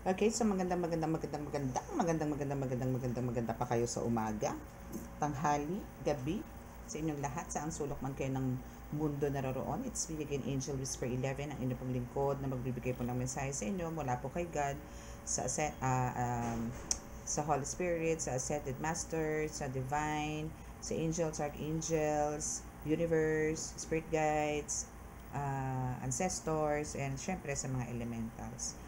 Okay, so maganda pa kayo sa umaga, tanghali, gabi, sa inyong lahat, saan sulok man kayo ng mundo naroroon. It's me again, Angel Whisper 11, ang inyong pong lingkod na magbibigay po ng mensahe sa inyo mula po kay God, sa Holy Spirit, sa Ascended Master, sa Divine, sa Angels, Archangels, Universe, Spirit Guides, Ancestors, and syempre sa mga Elementals.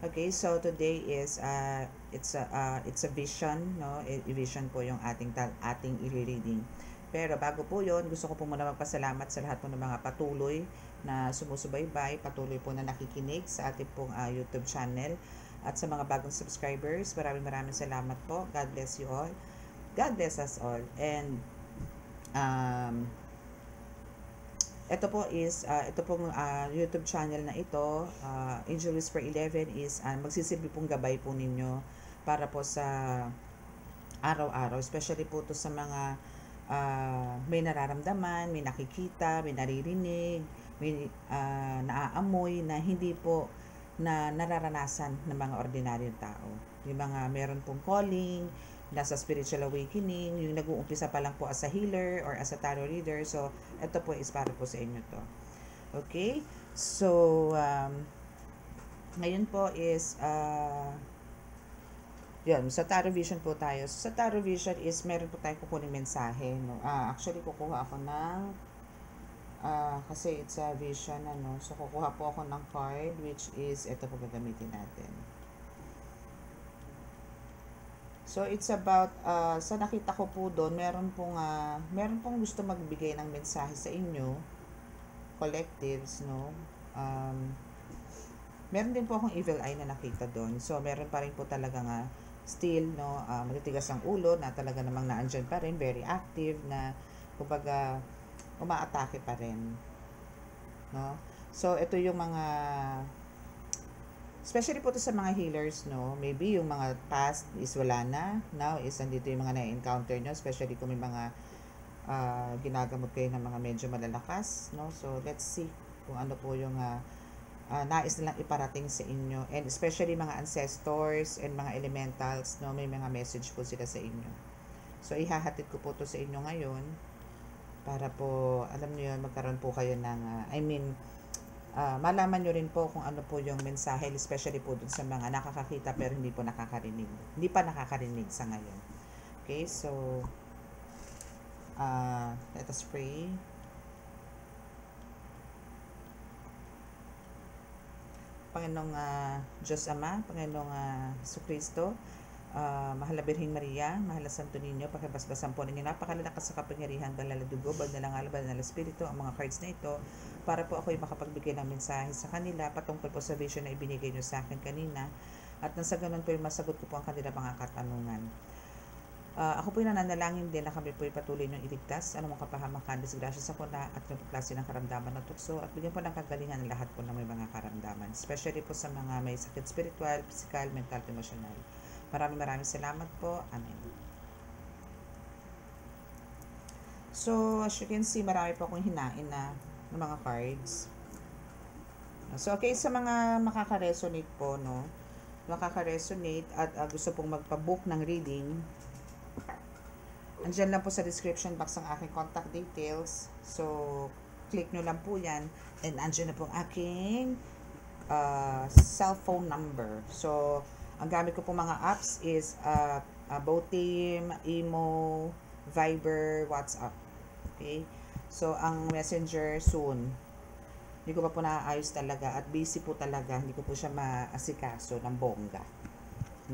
Okay, so today is it's a vision, no? Vision po yung ating i-reading. Pero bago po 'yon, gusto ko po muna magpasalamat sa lahat po ng mga patuloy na sumusubaybay, patuloy po na nakikinig sa ating pong YouTube channel at sa mga bagong subscribers. Maraming salamat po. God bless you all. God bless us all. And ito pong YouTube channel na ito, Angel Whisper 11 is magsisilbi pong gabay po ninyo para po sa araw-araw, especially po to sa mga may nararamdaman, may nakikita, may naririnig, may naaamoy na hindi po na nararanasan ng mga ordinaryong tao. Yung mga meron pong calling, nasa spiritual awakening, yung nag-uumpisa pa lang po as a healer or as a tarot reader. So, ito po is para po sa inyo to. Okay? So, ngayon po is, yun, sa Tarot Vision po tayo. So, sa Tarot Vision is, meron po tayong kukunin mensahe. No? Actually, kukuha ako ng, kasi it's a vision, ano. So, kukuha po ako ng card, which is, ito po gagamitin natin. So, it's about, sa nakita ko po doon, meron pong gusto magbigay ng mensahe sa inyo, collectives, no? Meron din po akong evil eye na nakita doon. So, meron pa rin po talaga still, no, matitigas ang ulo, na talaga namang naandyan pa rin, very active, na, kumbaga, umaatake pa rin. No? So, ito yung mga, especially po to sa mga healers, no? Maybe yung mga past is wala na. Now is nandito yung mga na-encounter nyo, especially kung may mga ginagamot kayo ng mga medyo malalakas, no? So, let's see kung ano po yung nais nilang iparating sa inyo. And especially mga ancestors and mga elementals, no? May mga message po sila sa inyo. So, ihahatid ko po to sa inyo ngayon para po, alam niyo yun, magkaroon po kayo ng, malaman nyo rin po kung ano po yung mensahe, especially po dun sa mga nakakakita pero hindi po nakakarinig. Hindi pa nakakarinig sa ngayon. Okay, so, let us pray. Panginoong Diyos Ama, Panginoong Jesucristo, mahal na Birheng Maria, mahal na Santo Niño, pakibasbasan po ninyo napakalalakas sa kapangyarihan, banal na dugo, banal na ngal, banal na espiritu, ang mga cards na ito, para po ako'y makapagbigay ng mensahe sa kanila patungkol po sa vision na ibinigay nyo sa akin kanina, at nang sa ganun po yung masagot ko po ang kanila mga katanungan. Ako po yung nananalangin din na kami po ay patuloy niyong iligtas, anumang kapahamakan, disgrasya sa kuna at ng klase ng karamdaman ng tukso, at bigyan po ng kagalingan ng lahat po ng may mga karamdaman, especially po sa mga may sakit spiritual, physical, mental, emotional. Maraming salamat po. Amen. So, as you can see, marami po akong hinain na ng mga cards. So, okay, sa mga makaka-resonate po, no? Makaka-resonate at gusto pong magpa-book ng reading, andyan lang po sa description box ang aking contact details. So, click nyo lang po yan. And andyan na po ang aking cellphone number. So, ang gamit ko po mga apps is Botim, Imo, Viber, WhatsApp. Okay? So, ang Messenger soon. Hindi ko pa po naaayos talaga at busy po talaga. Hindi ko po siya maasikaso ng bongga.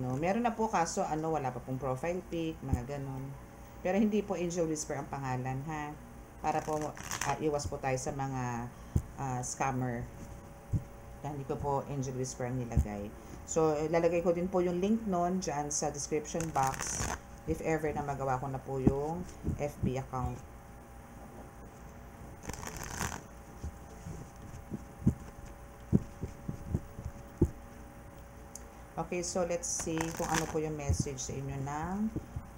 No, meron na po kaso wala pa pong profile pic, mga ganon. Pero hindi po Angel Whisper ang pangalan, ha? Para po iwas po tayo sa mga scammer. Hindi ko po Angel Whisper ang nilagay. So, lalagay ko din po yung link nun dyan sa description box if ever na magawa ko na po yung FB account. Okay, so let's see kung ano po yung message sa inyo ng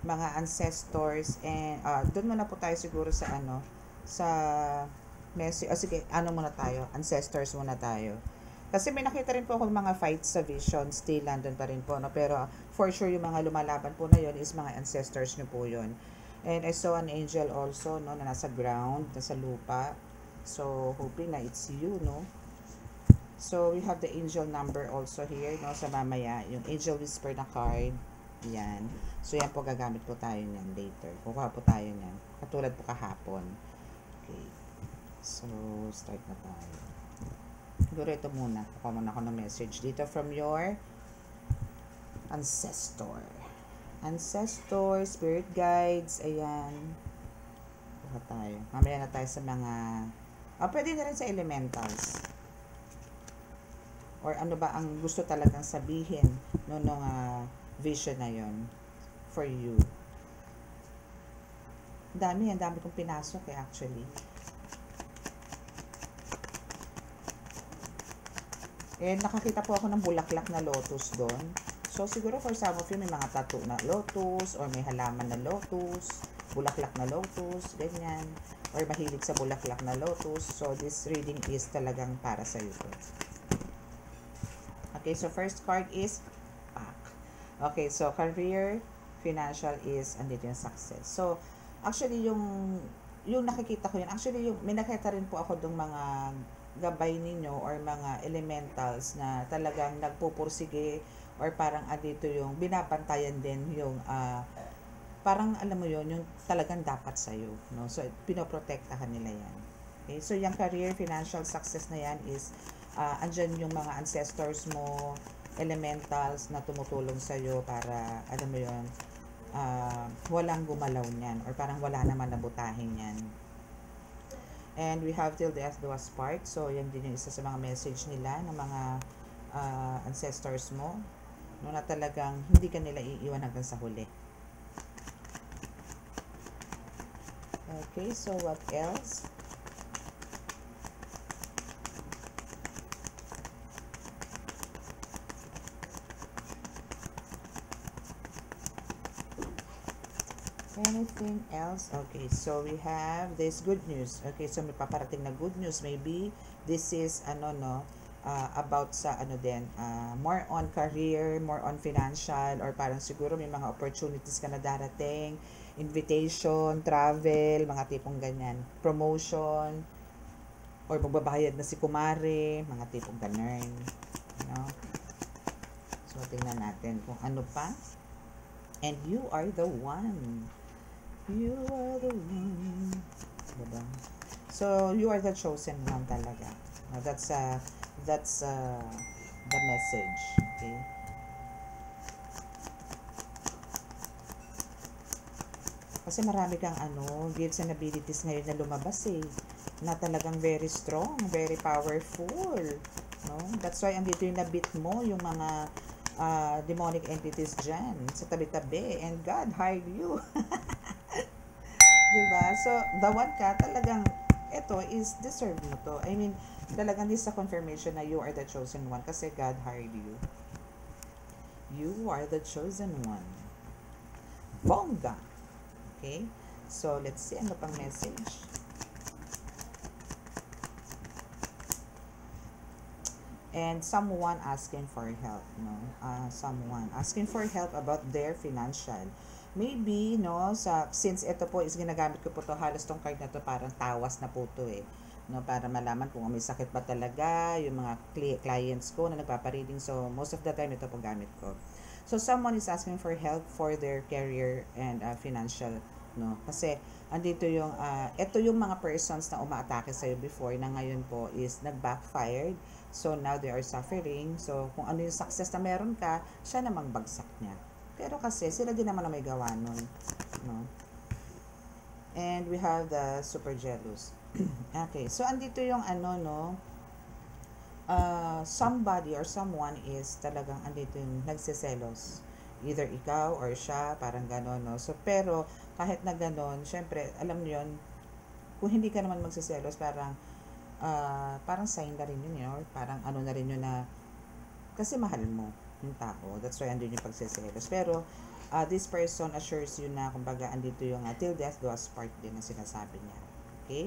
mga ancestors. And doon muna po tayo siguro sa sa message. Sige, muna tayo, ancestors muna tayo. Kasi may nakita rin po ako mga fights sa vision, still nandun pa rin po, no? Pero for sure yung mga lumalaban po na yun is mga ancestors nyo po yun. And I saw an angel also, no, na nasa ground, nasa lupa. So, hoping na it's you, no? So, we have the angel number also here, no, sa mamaya. Yung angel whisper na card. Yan. So, yan po, gagamit po tayo niyan later. Kukuha po tayo niyan. Katulad po kahapon. Okay. So, start na tayo. Siguro ito muna. Kukuha muna ako ng message dito from your ancestor. Ancestor, spirit guides, ayan. Kuha tayo. Mamaya na tayo sa mga, pwede na rin sa elementals. Or ano ba ang gusto talagang sabihin nung vision na yon for you. Ang dami kong pinasok actually. And nakakita po ako ng bulaklak na lotus doon. So, siguro for some of you, may mga tattoo na lotus, or may halaman na lotus, bulaklak na lotus, ganyan. Or mahilig sa bulaklak na lotus. So, this reading is talagang para sa iyo. Okay, so first card is Pack. Okay, so career, financial is, andito yung success. So, actually, yung nakikita ko yun, actually, may nakita rin po ako ng mga gabay ninyo or mga elementals na talagang nagpupursige or parang dito yung binabantayan din yung parang alam mo yun, yung talagang dapat sa'yo, no? So, pinoprotektahan nila yan. Okay, so yung career, financial success na yan is andyan yung mga ancestors mo, elementals na tumutulong sa'yo para, alam mo yun, walang gumalaw niyan or parang wala naman nabutahin yan. And we have till death do us part. So, yan din yung isa sa mga message nila ng mga ancestors mo, no, na talagang hindi ka nila iiwan hanggang sa huli. Okay, so what else? Anything else? Okay, so we have this good news. Okay, so may paparating na good news. Maybe this is about sa more on career, more on financial, or parang siguro may mga opportunities ka na darating, invitation, travel, mga tipong ganyan, promotion, or magbabayad na si kumare, mga tipong ganyan, so tingnan natin kung ano pa. And you are the one. You are the one. Diba? So, you are the chosen one talaga. That's the message. Okay? Kasi marami kang gifts and abilities ngayon na lumabas na talagang very strong, very powerful. No? That's why andito yung nabit mo, yung mga demonic entities dyan sa tabi-tabi, and God hired you. Diba? So, the one ka, talagang ito is deserve mo to. I mean, talagang this is a confirmation na you are the chosen one kasi God hired you. You are the chosen one. Bongga! Okay? So, let's see ano pang message. And someone asking for help, no? Someone asking for help about their financial. Maybe, no, since ito po is ginagamit ko po to, halos tong card na to parang tawas na po to no, para malaman kung may sakit ba talaga yung mga clients ko na nagpapareading. So, most of the time ito po gamit ko. So, someone is asking for help for their career and financial, no? Kasi, andito yung, ito yung mga persons na umaatake sa'yo before na ngayon po is nag-backfired. So, now they are suffering. So, kung ano yung success na meron ka, siya namang bagsak niya. Pero kasi, sila din naman na may gawa nun. No? And we have the super jealous. Okay. So, andito yung somebody or someone is talagang andito yung nagsiselos. Either ikaw or siya, parang gano'n, no? So, pero, kahit na gano'n, syempre, alam niyo yun, kung hindi ka naman magsiselos, parang sign na rin yun, or parang na rin yun na, kasi mahal mo yung tao. That's why andun yung pagsiselos. Pero, this person assures you na, kumbaga, andito yung till death do us part din na sinasabi niya. Okay?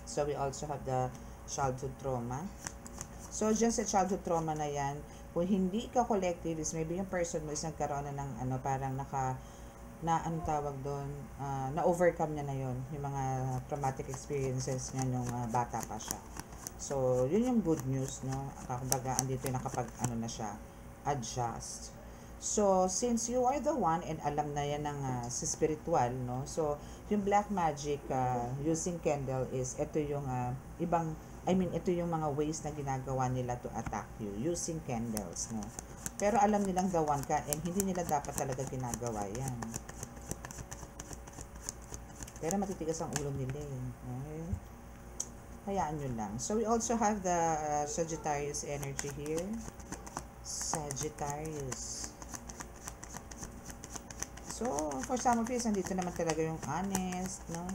So, we also have the childhood trauma. So, dyan sa childhood trauma na yan, kung hindi ka collective, is maybe yung person mo is nagkaroon na ng ano, parang ano tawag doon, na-overcome niya na yon yung mga traumatic experiences niya nung bata pa siya. So, yun yung good news, no? Kumbaga, andito yung ano na siya, adjust. So, since you are the one and alam na yan ng si spiritual, no? So, yung black magic using candle is, ito yung ito yung mga ways na ginagawa nila to attack you using candles, no? Pero alam nilang the one ka and hindi nila dapat talaga ginagawa yan. Pero matitigas ang ulo nila eh. Okay? Hayaan nyo lang. So, we also have the Sagittarius energy here. Sagittarius. So, for some of you, nandito naman talaga yung honest, no?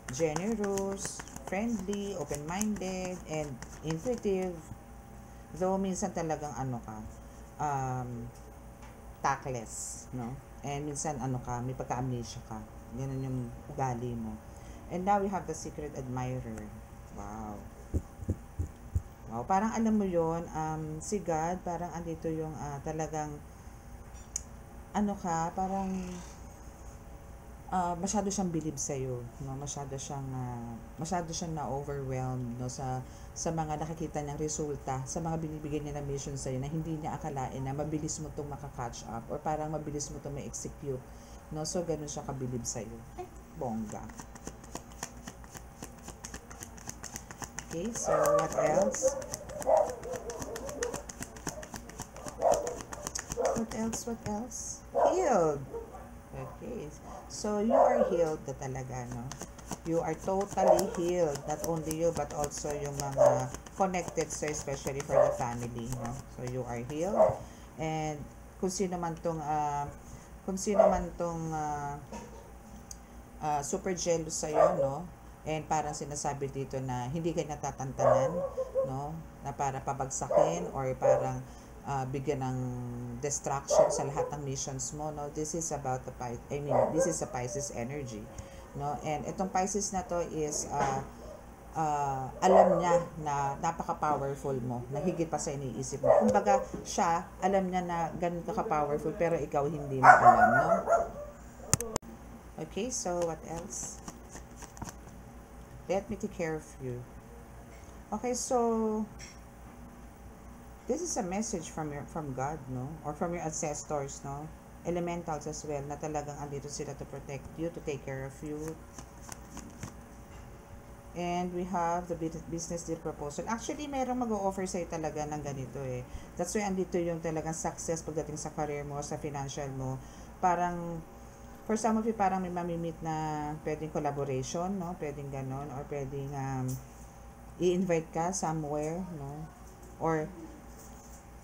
Generous, friendly, open-minded, and intuitive. Though, minsan talagang tactless, no? And minsan may pagka-amnesia ka. Ganun yung ugali mo. And now, we have the secret admirer. Wow. Wow, parang alam mo yon si God, parang andito yung talagang parang masyado siyang believe sa iyo, no? Masyado siyang na-overwhelmed, no, sa mga nakikita niyang resulta, sa mga binibigay niya na mission sa iyo na hindi niya akalain na mabilis mo tong maka-catch up or parang mabilis mo tong ma-execute, no? So ganun siya ka-believe sa iyo. Bongga. Okay, so what else? What else? Healed. Okay. So, you are healed na talaga, no? You are totally healed. Not only you, but also yung mga connected so especially for the family, no? So, you are healed. And, kung sino man tong super jealous sa'yo, no? And parang sinasabi dito na hindi ka natatantanan, no? Na para pabagsakin or parang bigyan ng distraction sa lahat ng missions mo, no? This is about this is a Pisces energy, no? And itong Pisces na to is alam niya na napaka-powerful mo, na higit pa sa iniisip mo. Kumbaga, siya, alam niya na ganun ka-powerful, pero ikaw hindi mo alam, no? Okay, so what else? Let me take care of you. Okay, so this is a message from God, no? Or from your ancestors, no? Elementals as well, na talagang andito sila to protect you, to take care of you. And we have the business deal proposal. Actually, merong mag-o-offer sa'yo talaga ng ganito eh. That's why andito yung talagang success pagdating sa career mo, sa financial mo. Parang for some of you, parang may mamimit na pwedeng collaboration, no? Pwedeng ganon, or pwedeng i-invite ka somewhere, no? Or,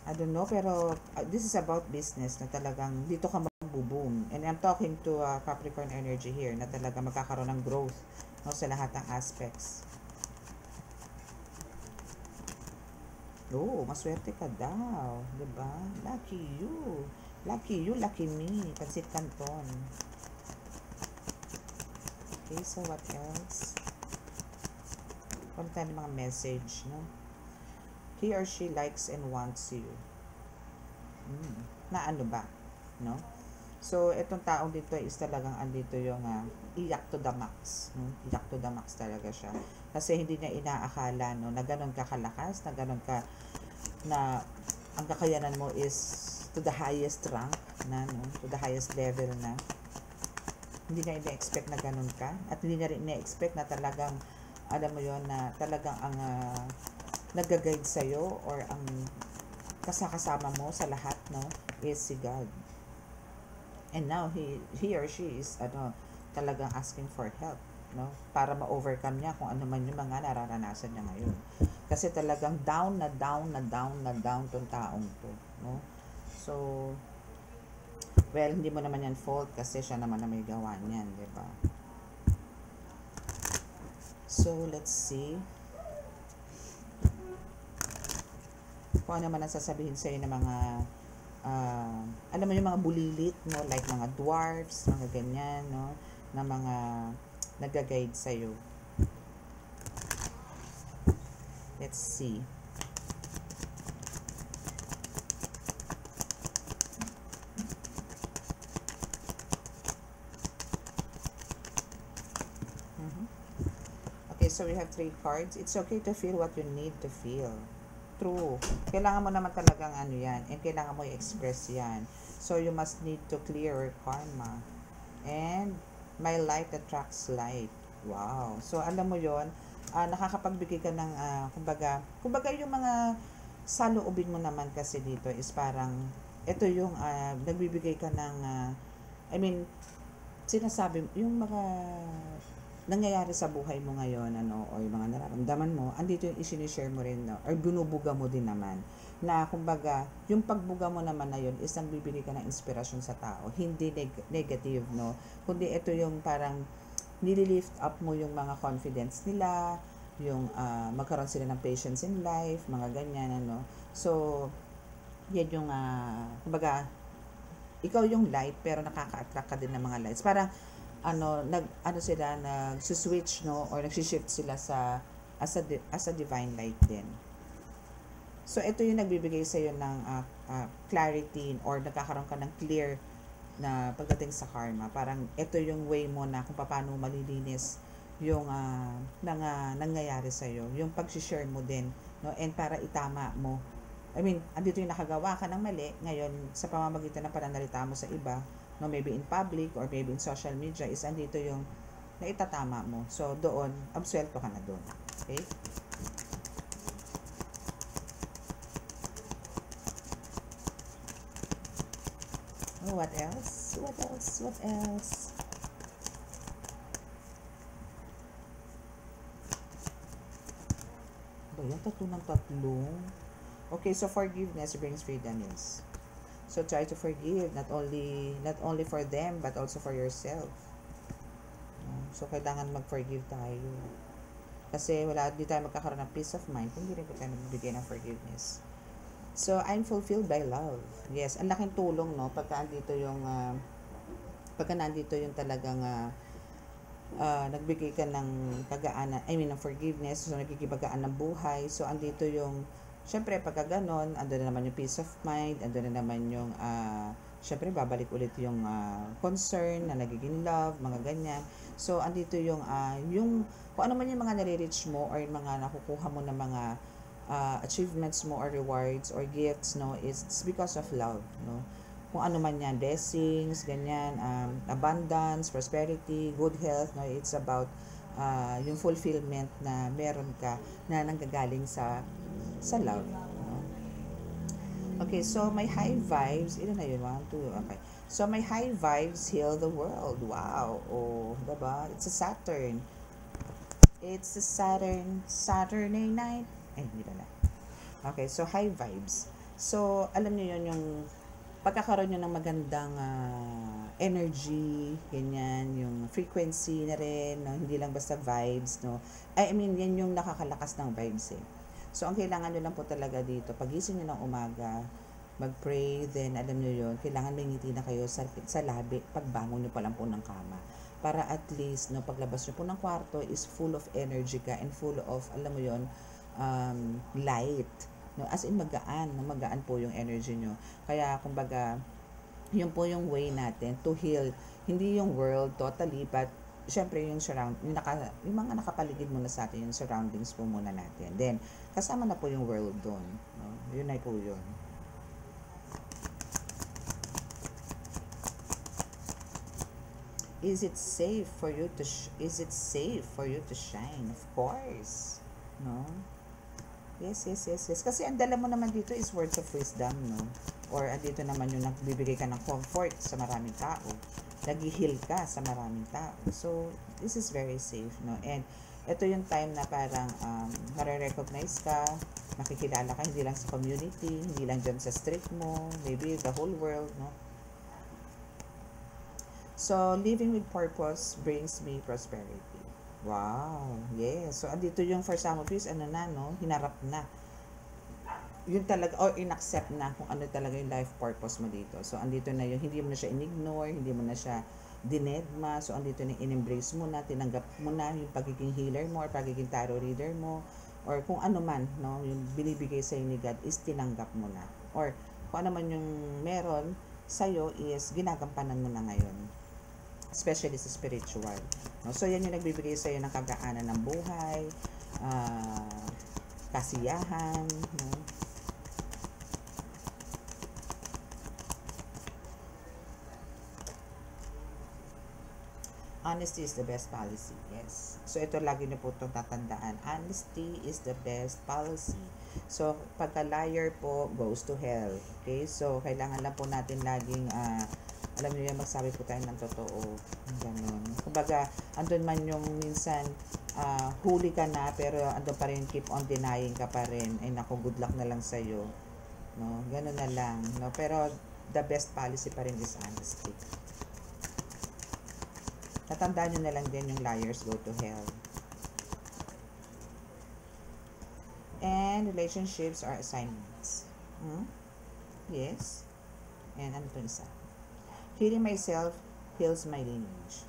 I don't know, pero this is about business na talagang dito ka mag-boom. And I'm talking to Capricorn energy here na talaga magkakaroon ng growth, no? Sa lahat ng aspects. Oh, maswerte ka daw, diba? Lucky you. Lucky you, lucky me. Pansit Canton. Okay, so what else? Kung tayo ng mga message, no? He or she likes and wants you. Na ano ba? No? So, itong taong dito is talagang andito yung iyak to the max. No? Iyak to the max talaga siya. Kasi hindi niya inaakala, no, na ganun ka kalakas, na ganun ka, na ang kakayanan mo is to the highest rank na, no? To the highest level na. Hindi niya ina-expect na ganun ka. At hindi niya rin ina-expect na talagang, alam mo yon na talagang ang nag-guide sa'yo or ang kasama mo sa lahat, no, is si God. And now, he or she is, talagang asking for help, no, para ma-overcome niya kung ano man yung mga nararanasan niya ngayon. Kasi talagang down tong taong to, no. So, well, hindi mo naman yan fault kasi siya naman na may gawa niyan, di ba? So, let's see. Kung ano man ang sasabihin sa'yo ng mga, alam mo yung mga bulilit, no? Like mga dwarfs, mga ganyan, no? Na mga nag-guide sa'yo. Let's see. so we have 3 cards. It's okay to feel what you need to feel. True. Kailangan mo naman talagang ano yan. And kailangan mo i-express yan. So, you must need to clear your karma. And, my light attracts light. Wow. So, alam mo yon, nakakapagbigay ka ng, kumbaga yung mga saloobin mo naman kasi dito is parang, ito yung, nagbibigay ka ng, sinasabi, yung mga nangyayari sa buhay mo ngayon, o yung mga nararamdaman mo, andito yung isinishare mo rin, no? Or binubuga mo din naman. Na, kumbaga, yung pagbuga mo naman na yun is nagbibigay ka ng inspirasyon sa tao. Hindi negative, no? Kundi ito yung parang, nililift up mo yung mga confidence nila, yung magkaroon sila ng patience in life, mga ganyan, So, yan yung, kumbaga, ikaw yung light, pero nakaka-attract ka din ng mga lights. Parang, sila, nag-switch, no? Or nag-shift sila as a divine light din. So, ito yung nagbibigay sa'yo ng clarity or nagkakaroon ka ng clear na pagdating sa karma. Parang, ito yung way mo na kung paano malilinis yung nangyayari sa'yo. Yung pag-share mo din, no? And para itama mo. Andito yung nakagawa ka ng mali, ngayon, sa pamamagitan ng pananalita mo sa iba, no, maybe in public or maybe in social media, is andito yung naitatama mo. So, doon, absuelto ka na doon. Okay? Oh, what else? What else? What else? Ba yan? Tatlong. Okay, so forgiveness brings freedom, yes. So try to forgive not only for them but also for yourself. So kailangan mag-forgive tayo. Kasi di tayo magkakaroon ng peace of mind kung hindi rin tayo magbibigay ng forgiveness. So I'm fulfilled by love. Yes, ang laking tulong, no, pagka nandito yung talagang nagbigay ka ng pagaanan, ng forgiveness, so nagkikibagaan ng buhay. So andito yung syempre, pagka ganon, ando na naman yung peace of mind, ando na naman yung, syempre, babalik ulit yung concern na nagiging love, mga ganyan. So, andito yung kung ano man yung mga nare-reach mo or yung mga nakukuha mo na mga achievements mo or rewards or gifts, no, it's because of love, no. Kung ano man yan, blessings, ganyan, abundance, prosperity, good health, no, it's about yung fulfillment na meron ka na nanggagaling sa love. No? Okay, so my high vibes, ilan na yun? 1, 2, okay. So my high vibes heal the world. Wow. Oh, diba? It's a Saturn. It's a Saturday night. Hindi na. Okay, so high vibes. So, alam niyo yun, yung pagkakaroon nyo ng magandang energy, ganyan, yung frequency na rin, no? Hindi lang basta vibes, no? Yan yung nakakalakas ng vibes, eh. So, ang kailangan nyo lang po talaga dito, pagising nyo ng umaga, mag-pray, then alam nyo yun, kailangan may ngiti na kayo sa labi, pagbangon nyo pa lang po ng kama. Para at least, no, paglabas nyo po ng kwarto is full of energy ka and full of, alam mo yun, light. No? As in, magaan po yung energy nyo. Kaya, kumbaga, yun po yung way natin to heal, hindi yung world totally, but syempre yung mga nakapaligid muna sa atin, yung surroundings po muna natin. Then, kasama na po yung world doon. No? Yun ay po yun. Is it safe for you to shine? Of course. No? Yes. Kasi ang dala mo naman dito is words of wisdom, no? Or andito naman yung nagbibigay ka ng comfort sa maraming tao. Nag-heal ka sa maraming tao. So, this is very safe, no? And, ito yung time na parang nare-recognize ka, makikilala ka, hindi lang sa community, hindi lang dyan sa street mo, maybe the whole world, no? So, living with purpose brings me prosperity. Wow, yes. So, andito yung for some of you, hinarap na. Yun talaga, or inaccept na kung ano talaga yung life purpose mo dito. So, andito na yung, hindi mo na siya in-ignore, hindi mo na siya dinedma. So, andito na in-embrace mo na, tinanggap mo na yung pagiging healer mo, or pagiging tarot reader mo, or kung ano man, no, yung binibigay sa'yo ni God is tinanggap mo na. Or, kung ano man yung meron sa'yo is ginagampanan mo na ngayon. especially sa spiritual. No? So, yan yung nagbibigay sa'yo ng kagaanan ng buhay, kasiyahan, no? Honesty is the best policy. Yes. So, ito lagi niyo po itong tatandaan. Honesty is the best policy. So, pagka liar po, goes to hell. Okay? So, kailangan lang po natin laging, alam niyo yan, magsabi po tayo ng totoo. Ganun. Kumbaga, andun man yung minsan, huli ka na, pero andun pa rin, keep on denying ka pa rin. Ay, naku, good luck na lang sa'yo. No? Ganun na lang. No? Pero, the best policy pa rin is honesty. Tatandaan nyo na lang din yung liars go to hell. And relationships are assignments. Yes. And ano to isa? Healing myself heals my lineage.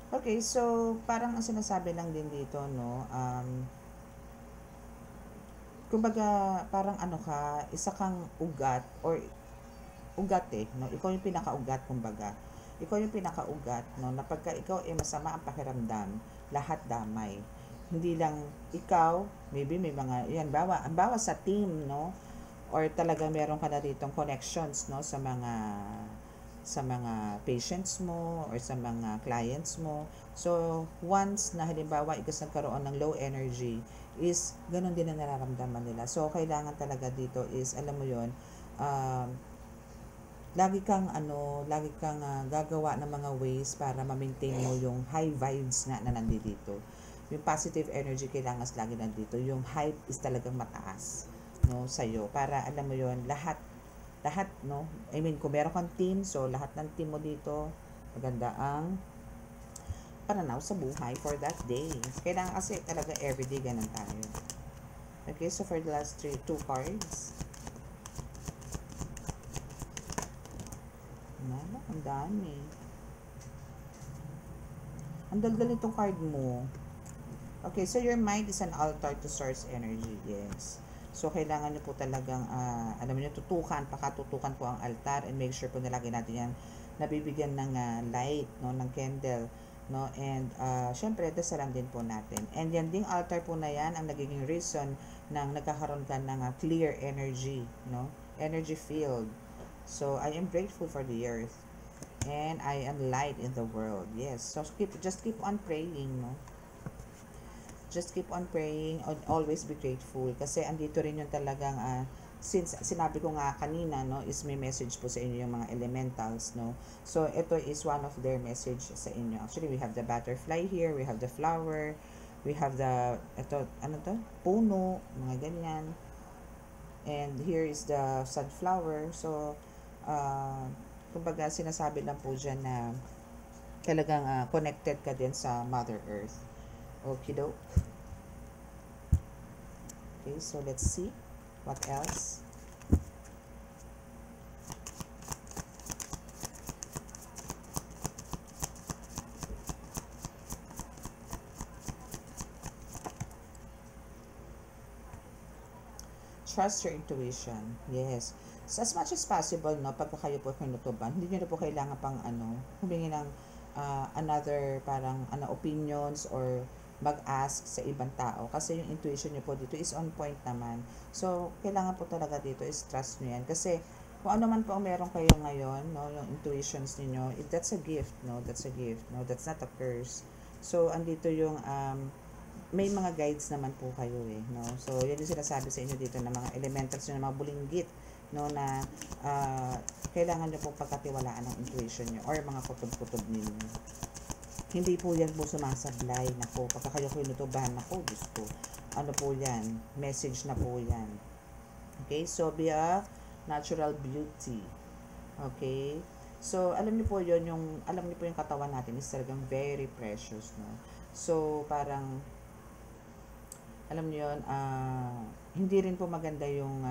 Okay, so parang ang sinasabi lang din dito, no? Kumbaga, parang ano ka, isa kang ugat or ugat no? Ikaw yung pinakaugat, kumbaga. Ikaw yung pinakaugat, no? Na pagka ikaw masama ang pakiramdam, lahat damay. Hindi lang ikaw, maybe may mga, yan, bawa sa team, no? Or talaga meron ka na ditong connections, no? Sa mga patients mo or sa mga clients mo. So, once na halimbawa ikaw nagkaroon ng low energy, is ganun din ang nararamdaman nila. So, kailangan talaga dito is, alam mo yon, lagi kang gagawa ng mga ways para ma-maintain mo yung high vibes na nandito. Yung positive energy kailangan lagi nandito. Yung hype is talagang mataas, no, sa'yo. Para alam mo yon, lahat, no. I mean, kung meron kang team, so lahat ng team mo dito, maganda ang pananaw sa buhay for that day. Kailangan kasi talaga everyday ganun tayo. Okay, so for the last two cards, ang dami. Ang daldal nitong card mo. Okay, so your mind is an altar to source energy. Yes. So, kailangan nyo po talagang, alam nyo, pakatutukan po ang altar and make sure po na lagi natin yan nabibigyan ng light, no, ng candle, no, and syempre, dasalan din po natin. And yan ding altar po na yan ang nagiging reason ng nagkakaroon ka ng clear energy, no, energy field. So, I am grateful for the earth. And I am light in the world. Yes. So, just keep on praying, no? Just keep on praying and always be grateful. Kasi andito rin yung talagang, since sinabi ko nga kanina, no, is may message po sa inyo yung mga elementals, no? So, ito is one of their message sa inyo. Actually, we have the butterfly here. We have the flower. We have the, puno, mga ganyan. And here is the sunflower. So, kumbaga sinasabi lang po dyan na talagang connected ka din sa Mother Earth. Okidoke. Okay, so let's see what else. Trust your intuition. Yes. So, as much as possible, no, pagka kayo po kinutuban, hindi nyo na po kailangan pang humingi ng another parang opinions or mag-ask sa ibang tao. Kasi yung intuition nyo po dito is on point naman. So, kailangan po talaga dito is trust nyo yan. Kasi, kung ano man po meron kayo ngayon, no, yung intuitions niyo, that's a gift, no, that's a gift, no, that's not a curse. So, andito yung, may mga guides naman po kayo no. So, yun yung sinasabi sa inyo dito ng mga elementals ng mga bulinggit, no, na kailangan nyo po pagkatiwalaan ng intuition nyo or mga kutob-kutob ninyo. Hindi po yan po sumasablay. Nako, pagka kayo kinutubahan, nako, gusto. Ano po yan? Message na po yan. Okay, so be a natural beauty. Okay? So, alam niyo po yun, alam niyo po yung katawan natin is talagang very precious, no? So, parang, alam niyo yun, hindi rin po maganda yung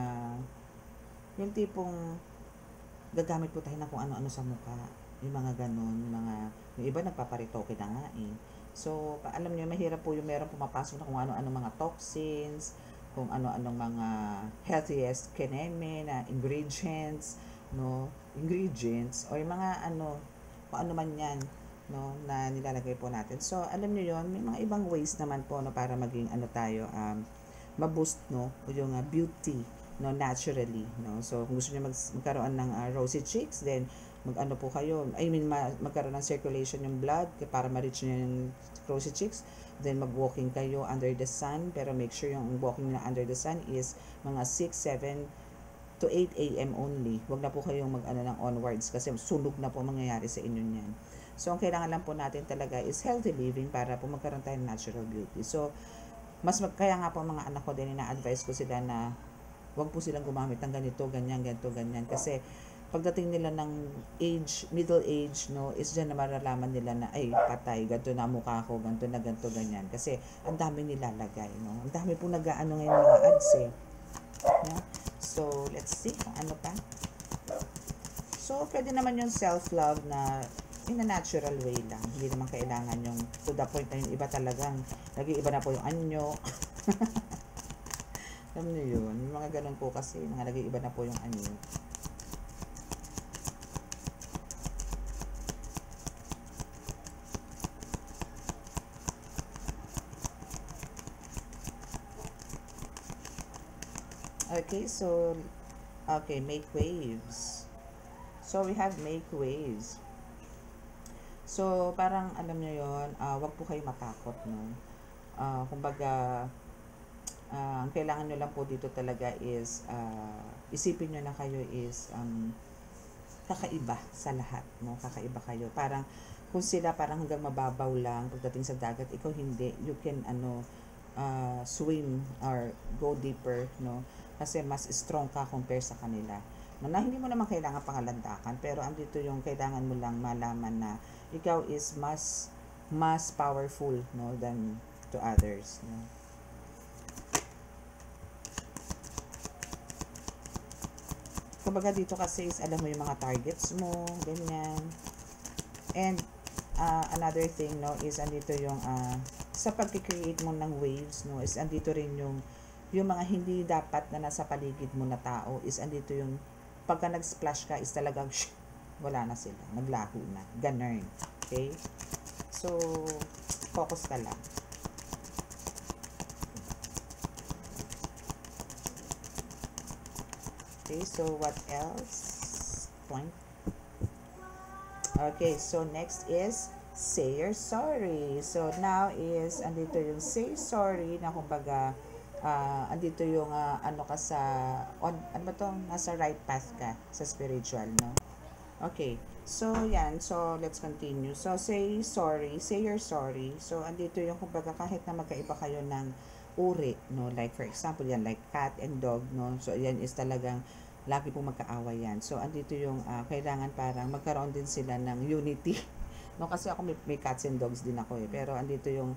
tipong gagamit po tayo na kung ano-ano sa mukha. Yung mga ganun, yung iba nagpaparitoke na nga eh. So, alam niyo, mahirap po yung meron pumapasok na kung ano-ano mga toxins, kung ano-anong mga healthiest kineme na ingredients, no? ingredients o yung mga ano, kung ano man yan, no, na nilalagay po natin. So, alam niyo yon, may mga ibang ways naman po, no, para maging ano tayo, ma-boost, no, yung beauty, no, naturally, no. So, kung gusto niyo magkaroon ng rosy cheeks, then mag-ano po kayo, I mean, magkaroon ng circulation yung blood para ma-reach niyo yung rosy cheeks, then mag-walking kayo under the sun, pero make sure yung walking na under the sun is mga 6, 7 to 8 a.m. only. Huwag na po kayong mag-ano ng onwards kasi sunog na po mangyayari sa inyo niyan. So, ang kailangan lang po natin talaga is healthy living para po magkaroon tayo ng natural beauty. So, kaya nga po mga anak ko din, ina-advise ko sila na huwag po silang gumamit ng ganito, ganyan, ganito, ganyan. Kasi, pagdating nila ng age, middle age, no, is dyan na maralaman nila na, ay, patay, ganito na mukha ko, ganito na, ganito, ganyan. Kasi, ang dami nilalagay, no. Ang dami po nag-ano ngayon mga ads, eh. No? So, let's see kung ano pa. So, pwede naman yung self-love na in a natural way lang. Hindi naman kailangan yung to the point na yung iba talagang nag-iiba na po yung anyo. Alam niyo yun? Yung mga ganun po kasi, mga nag-iiba na po yung anyo. Okay, so, okay, make waves. So, we have make waves. So, parang, alam nyo yun, wag po kayo matakot, no? Kumbaga, ang kailangan nyo lang po dito talaga is, isipin nyo na kayo is, kakaiba sa lahat, no? Kakaiba kayo. Parang, kung sila parang hanggang mababaw lang pagdating sa dagat, ikaw hindi, you can, swim or go deeper, no? Kasi mas strong ka compare sa kanila. Na hindi mo naman kailangan pangalandakan, pero andito yung kailangan mo lang malaman na ikaw is mas powerful, no, than to others, no. Kumbaga dito kasi is alam mo yung mga targets mo, ganyan. And another thing, no, is andito yung sa pag-create mo ng waves, no, is andito rin yung mga hindi dapat na nasa paligid mo na tao, is andito yung pagka nag-splash ka is talagang wala na sila, naglaho na, ganun. Okay? So, focus ka lang. Okay, so what else? Point. Okay, so next is say you're sorry. So now is andito yung say sorry na kumbaga andito yung ano ka sa ano ba to? Nasa right path ka sa spiritual, no? Okay. So yan, so let's continue. So say sorry, say you're sorry. So andito yung kumbaga kahit na magkaiba kayo ng uri, no? Like for example, yan like cat and dog, no? So yan is talagang lagi pong magkaaway yan. So andito yung kailangan parang magkaroon din sila ng unity. No, kasi ako may cats and dogs din ako eh. Pero andito yung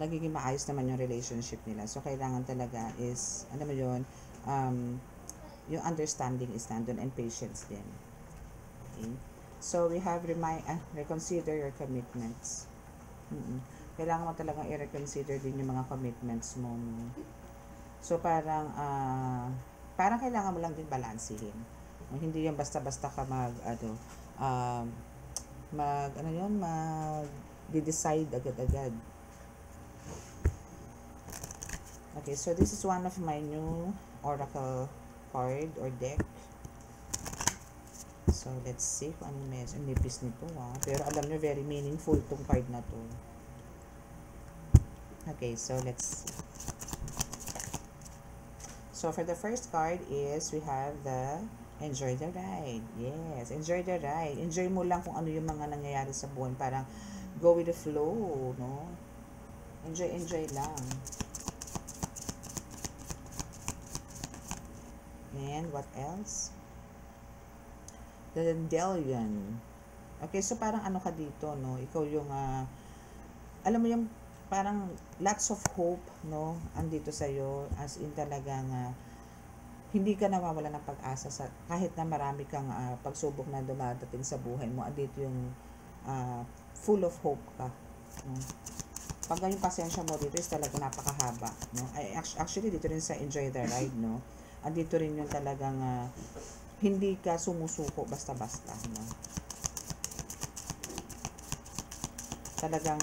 nagiging maayos naman yung relationship nila. So, kailangan talaga is, ano mo yun, yung understanding is nandun and patience din. Okay? So, we have reconsider your commitments. Kailangan mo talagang i-reconsider din yung mga commitments mo. So, parang kailangan mo lang din balansihin. Hindi yung basta-basta ka mag-decide agad-agad. Okay, so this is one of my new oracle card or deck. So, let's see kung anong message. Ang nipis nito, Pero alam nyo, very meaningful tong card na to. Okay, so let's see. So, for the first card is, we have the enjoy the ride. Yes, enjoy the ride. Enjoy mo lang kung ano yung mga nangyayari sa buhay. Parang, go with the flow, no? Enjoy lang. And what else? The Dandelion. Okay, so parang ano ka dito, no? Ikaw yung, alam mo yung parang lots of hope, no? Andito sa'yo, as in talagang, hindi ka nawawala ng pag-asa sa, kahit na marami kang pagsubok na dumadating sa buhay mo, andito yung full of hope ka. No? Pag yung pasensya mo dito is talaga napakahaba, no? Actually, dito rin sa enjoy the ride, no? Andito rin yung talagang hindi ka sumusuko basta-basta, no? Talagang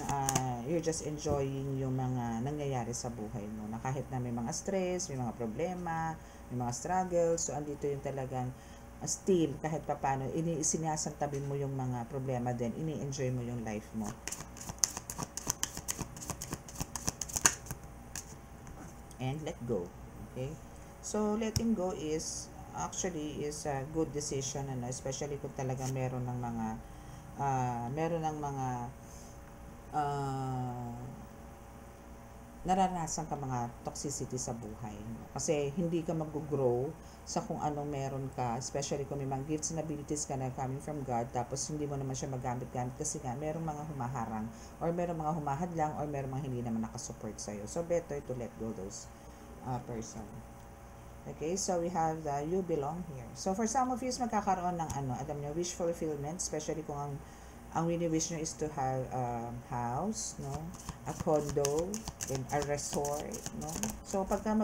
you're just enjoying yung mga nangyayari sa buhay mo, na kahit na may mga stress, may mga problema, may mga struggles, so andito yung talagang still, kahit papano, sinasantabi mo yung mga problema din, ini-enjoy mo yung life mo. And let go. Okay? So, letting go is actually is a good decision, ano, especially kung talaga meron ng mga naranasan ka mga toxicity sa buhay. No? Kasi hindi ka mag-grow sa kung anong meron ka, especially kung may mga gifts and abilities ka na coming from God, tapos hindi mo naman siya magamit-gamit kasi nga merong mga humaharang, or merong mga humahadlang, or merong mga hindi naman nakasupport sa'yo. So, better to let go those person. Okay, so we have the you belong here. So, for some of you, magkakaroon ng alam nyo, wish fulfillment, especially kung ang wini-wish nyo is to have a house, no? A condo, and a resort, no? So, pagka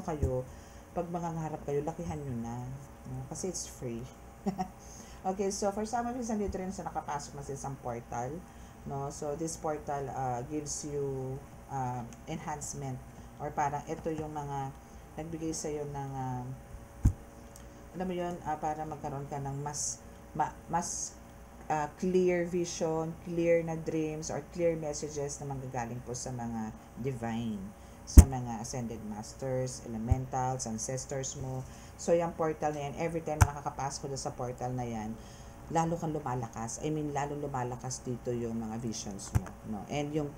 kayo, pag mangangarap kayo, lakihan nyo na, no? Kasi it's free. Okay, so for some of you, nandito rin sa nakapasok na sa isang portal, no? So, this portal gives you enhancement, or parang ito yung mga nagbigay sa'yo ng alam mo yun, para magkaroon ka ng mas clear vision, clear na dreams, or clear messages na manggagaling po sa mga divine, sa mga ascended masters, elementals, ancestors mo. So, yung portal na yan, every time na nakakapasok ko sa portal na yan, lalo kang lumalakas. I mean, lalo lumalakas dito yung mga visions mo, no? And yung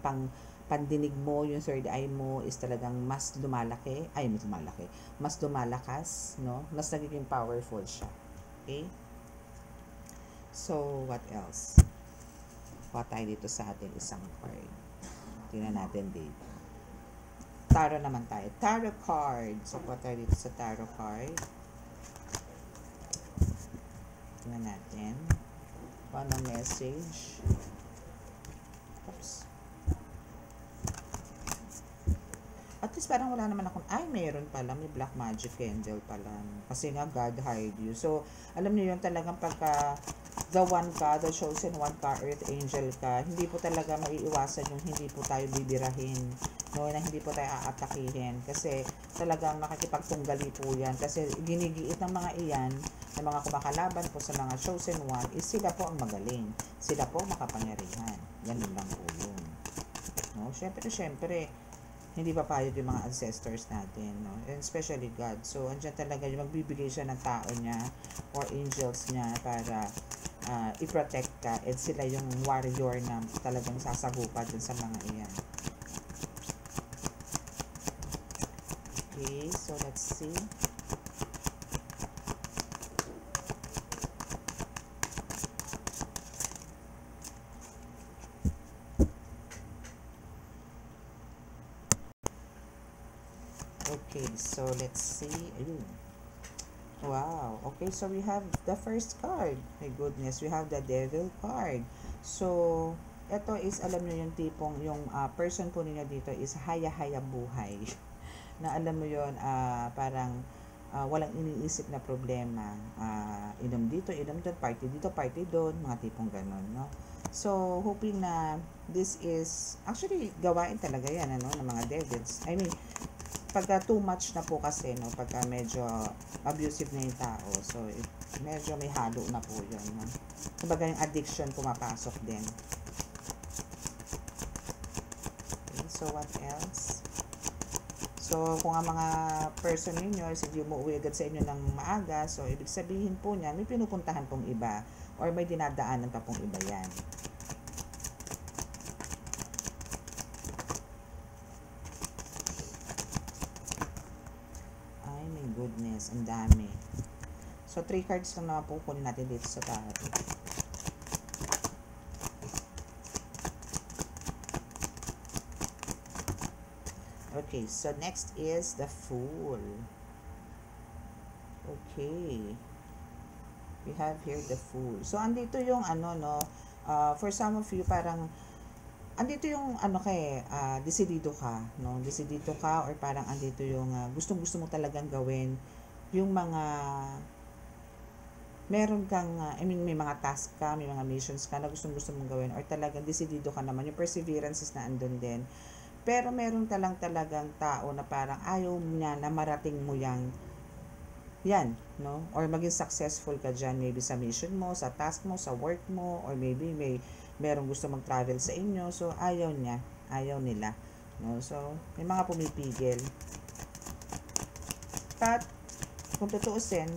pandinig mo, yung third eye mo is talagang mas lumalaki, mas lumalakas, no? Mas nagiging powerful siya. Okay? So, what else? Kuha tayo dito sa ating isang card. Tingnan natin dito. Tarot naman tayo. Tarot card. So, kuha tayo dito sa tarot card. Tingnan natin. Ano message? Oops. At least parang wala naman akong, meron pala, may black magic candle pala. Kasi nga, God hide you. So, alam niyo yun, talagang pagka the one ka, the chosen one ka, earth angel ka, hindi po talaga maiiwasan yung hindi po tayo bibirahin, no, na hindi po tayo aatakihin. Kasi talagang makikipagtunggali po yan. Kasi ginigiit ng mga iyan, ng mga kumakalaban po sa mga chosen one, is sila po ang magaling. Sila po makapangyarihan. Ganun lang po yun. No? Siyempre, hindi pa payag yung mga ancestors natin, no? And especially God. So, andyan talaga yung magbibigay siya ng tao niya or angels niya para i-protect ka, and sila yung warrior na talagang sasagupa dun sa mga iyan. Okay, so let's see. Okay, so let's see. Ayun. Wow. Okay, so we have the first card. My goodness, we have the Devil card. So, ito is, alam nyo yung tipong, yung person po ninyo dito is haya-haya buhay. Na alam mo yun, parang walang iniisip na problema. Inom dito, inom doon, party doon, mga tipong ganun, no? So, hoping na this is, actually, gawain talaga yan, ano, ng mga devils. I mean, pagka too much na po kasi, no, pagka medyo abusive na yung tao, so medyo may halo na po yun, no? Kumbaga yung addiction pumapasok din. Okay, so what else? So, kung ang mga person ninyo is hindi umuwi agad sa inyo ng maaga, so ibig sabihin po niya, may pinupuntahan pong iba, or may dinadaanan pa pong iba yan. Goodness, ang dami. So, 3 cards lang naman po kunin natin dito sa tarot. Okay, so next is the Fool. Okay. We have here the Fool. So, andito yung for some of you, parang andito yung desidido ka, no? Desidido ka, or parang andito yung gustong-gusto mo talagang gawin yung mga meron kang, may mga task ka, may mga missions ka na gusto mong gawin, or talagang desidido ka naman, yung perseverance is na andun din. Pero meron ka lang talagang tao na parang ayaw niya na marating mo yan, no? Or maging successful ka dyan, maybe sa mission mo, sa task mo, sa work mo, or maybe merong gusto mag-travel sa inyo, so ayaw nila, no? So, may mga pumipigil. But, kung tutuusin,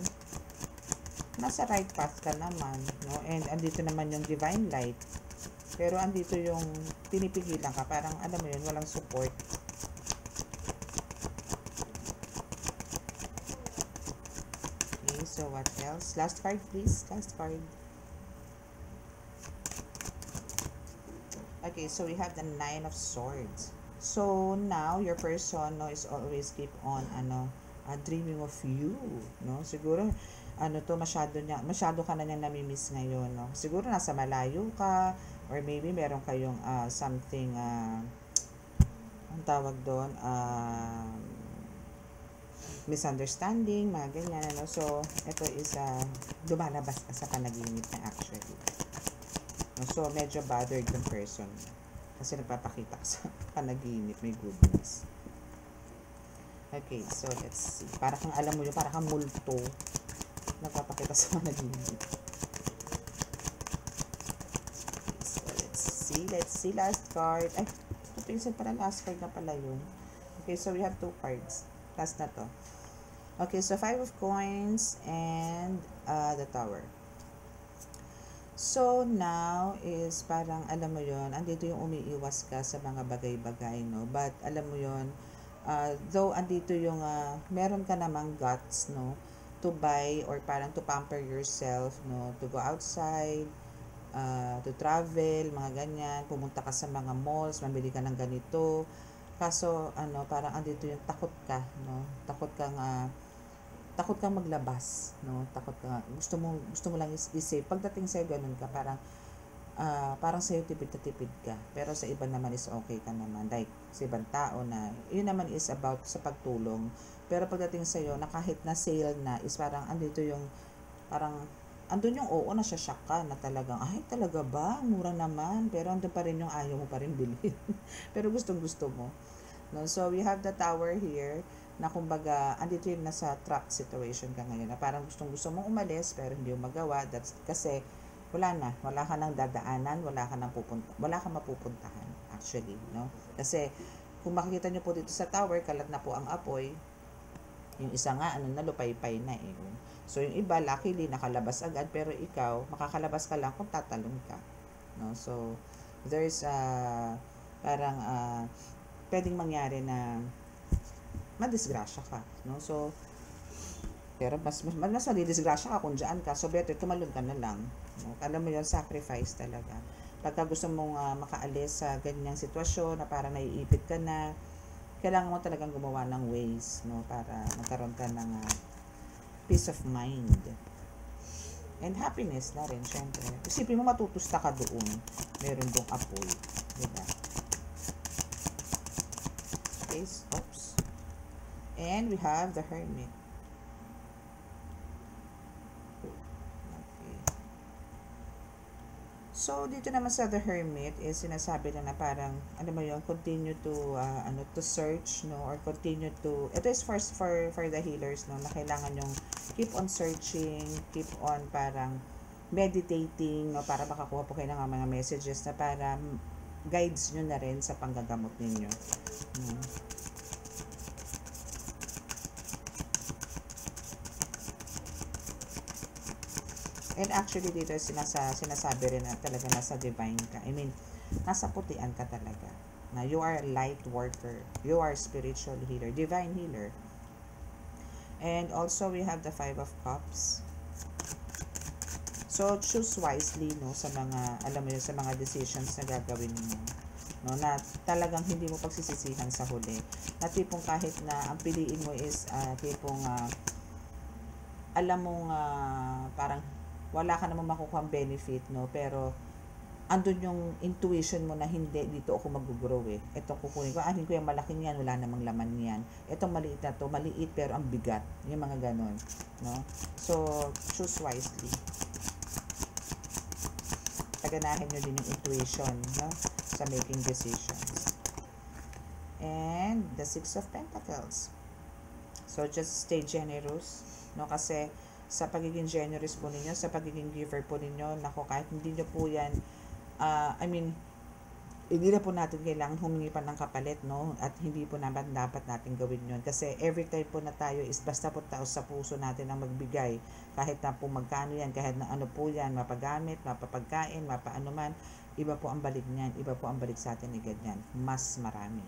nasa right path ka naman, no? And andito naman yung divine light. Pero andito yung pinipigilan ka, parang alam mo yun, walang support. Okay, so what else? Last card please, last card. Okay, so we have the 9 of Swords. So now your person, no, is always keep on dreaming of you, no? Siguro masyado ka na niya namimiss ngayon, no? Siguro nasa malayo ka, or maybe meron kayong something ang tawag doon, misunderstanding, mga ganyan, ano? So ito is lumalabas ka sa panaginip na actually. So medyo bothered yung person kasi nagpapakita sa panaginip, may goodness. Okay, so let's see. Para kang alam mo yun, para kang multo nagpapakita sa panaginip. So let's see last card. Ay, ito para last card na pala yun. Okay, so we have 2 cards. Last na to. Okay, so 5 of coins and the Tower. So now is parang alam mo yon, andito yung umiiwas ka sa mga bagay-bagay, no? But alam mo yon, though andito yung meron ka namang guts, no, to buy or parang to pamper yourself, no, to go outside, to travel, mga ganyan, pumunta ka sa mga malls, mamili ka ng ganito. Kaso parang andito yung takot ka, no? Takot kang maglabas, no? Takot ka, gusto mo lang i-save. Pagdating sa'yo, ganun ka, parang sa'yo tipid na tipid ka. Pero sa iba naman is okay ka naman. Like, sa ibang tao na, yun naman is about sa pagtulong. Pero pagdating sa'yo, na kahit na sale na, is parang andito yung, parang, andun yung oo, nasya-shock ka na talagang, ay, talaga ba? Mura naman. Pero andun pa rin yung ayaw mo pa rin bilhin. Pero gustong-gusto mo. No? So, we have the Tower here, na kumbaga, andito yung nasa trap situation ka ngayon, na parang gusto mong umalis, pero hindi mo magawa. That's kasi, wala ka nang dadaanan, wala ka mapupuntahan, actually, no? Kasi, kung makikita nyo po dito sa tower, kalat na po ang apoy, yung isa nga, lupay-pay na eh. So, yung iba, luckily, nakalabas agad, pero ikaw, makakalabas ka lang kung tatalon ka, no? So, there's, parang, pwedeng mangyari na, madisgrasya ka, no? So, pero mas madidisgrasya ka kung dyan ka. So, better tumalon ka na lang, no? Alam mo yun, sacrifice talaga. Pagka gusto mong makaalis sa ganyang sitwasyon na parang naiipit ka na, kailangan mo talagang gumawa ng ways, no? Para magkaroon ka ng peace of mind. And happiness na rin, syempre. Isipin mo, matutusta ka doon. Meron dong apoy. Diba? Okay, oops. And we have the Hermit. Okay. So, dito naman sa the Hermit is sinasabi na parang, ano mo yun, continue to, to search, no, or continue to, ito is first for the healers, no, na kailangan yung keep on searching, keep on parang meditating, no, para makakuha po kayo ng mga messages na para guides nyo na rin sa panggagamot ninyo. And actually dito sinasabi rin na talaga nasa divine ka. I mean, nasa putian ka talaga. Na you are a light worker. You are spiritual healer, divine healer. And also we have the 5 of Cups. So choose wisely, no, sa mga, alam mo yun, sa mga decisions na gagawin mo. No, na talagang hindi mo pagsisisihan sa huli. Na tipong kahit na ang piliin mo is tipong alam mong parang wala ka namang makukuha benefit, no, pero andun yung intuition mo na hindi, dito ako mag-grow eh. Itong kukunin ko, anin ko yung malaking yan, wala namang laman yan. Itong maliit na to, maliit pero ang bigat. Yung mga ganon. No? So, choose wisely. Paganahin nyo din yung intuition, no? Sa making decisions. And the Six of Pentacles. So, just stay generous. No? Kasi, sa pagiging generous po ninyo, sa pagiging giver po ninyo, nako, kahit hindi nyo po yan, hindi na po natin kailangan humingi pa ng kapalit, no? At hindi po naman dapat natin gawin yun. Kasi every time po na tayo is basta po tao sa puso natin ang magbigay. Kahit na po magkano yan, kahit na ano po yan, mapagamit, mapapagkain, mapaano man, iba po ang balik niyan. Iba po ang balik sa atin ni ganyan. Mas marami.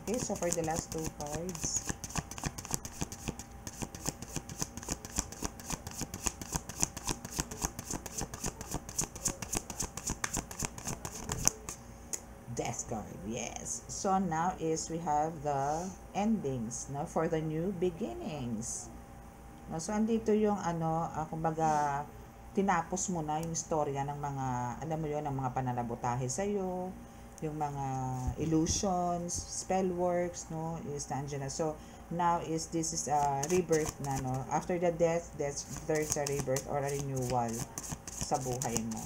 Okay, so for the last two cards, Death card, yes. So now is we have the endings, no, for the new beginnings. No, so andito yung kumbaga tinapos mo na yung istorya ng mga, alam mo yon, ng mga pananabotahe sa iyo, yung mga illusions, spell works, no, is nandiyan na. So now is this is a rebirth na, no. After the death, there's a rebirth or a renewal sa buhay mo.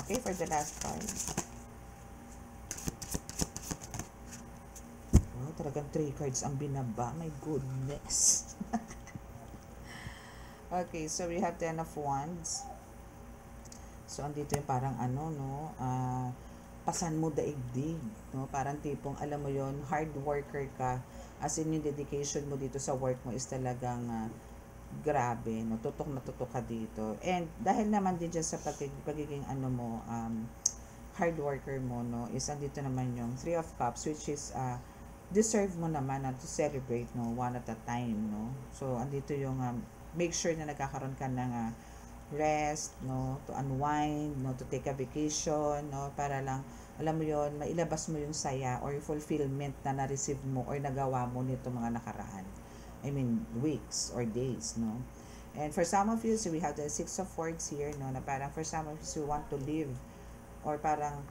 Okay, for the last card. Wow, talagang 3 cards ang binaba. My goodness. Okay, so we have 10 of Wands. So, andito yung parang pasan mo daigdig. No? Parang tipong, alam mo yon, hard worker ka. As in, yung dedication mo dito sa work mo is talagang grabe, no? Tutok na tutok ka dito. And dahil naman din dyan sa pagiging hard worker mo, no, is andito naman yung 3 of Cups, which is deserve mo naman to celebrate, no, one at a time, no. So andito yung make sure na nagkakaroon ka ng rest, no, to unwind, no, to take a vacation, no, para lang, alam mo yon, mailabas mo yung saya or fulfillment na na-receive mo or nagawa mo nito mga nakaraan. Weeks or days, no? And for some of you, so we have the 6 of Swords here, no? Na parang for some of you, so want to live or parang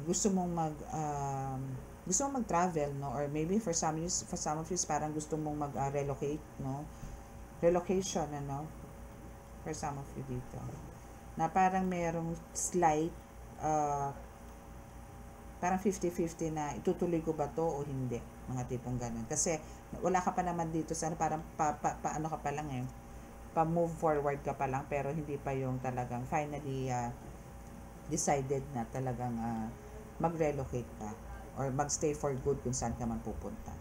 gusto mong mag-travel, no? Or maybe for some of you, parang gusto mong mag-relocate, no? Relocation, ano? For some of you dito. Na parang merong slight parang 50-50 na itutuloy ko ba to o hindi, mga tipong ganun. Kasi wala ka pa naman dito sa parang paano ka pa lang pa-move forward ka pa lang, pero hindi pa yung talagang finally decided na talagang mag-relocate ka or mag-stay for good kung saan ka man pupunta.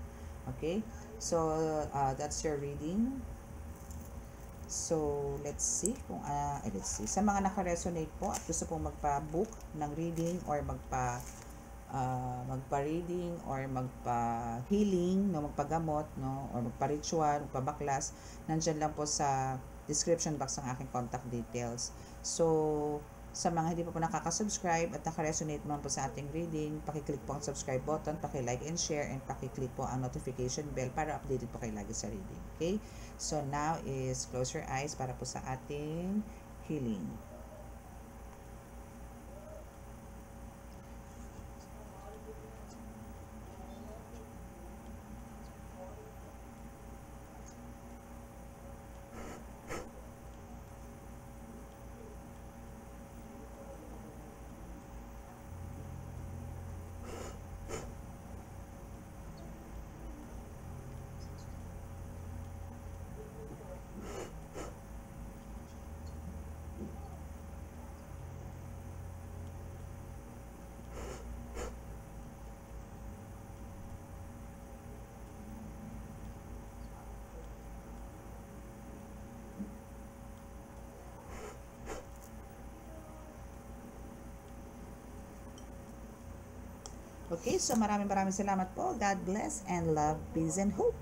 Okay? So, that's your reading. So, let's see kung let's see. Sa mga naka-resonate po at gusto pong magpa-book ng reading or magpa-reading or magpa-healing, no, magpagamot, no, or magpa-ritual, magpa-baklas, nandiyan lang po sa description box ang aking contact details. So, sa mga hindi pa po nakaka-subscribe at naka-resonate naman po sa ating reading, paki-click po ang subscribe button, paki-like and share, and paki-click po ang notification bell para updated po kayo lagi sa reading. Okay? So, now is close your eyes para po sa ating healing. Okay, so maraming salamat po. God bless and love, peace, and hope.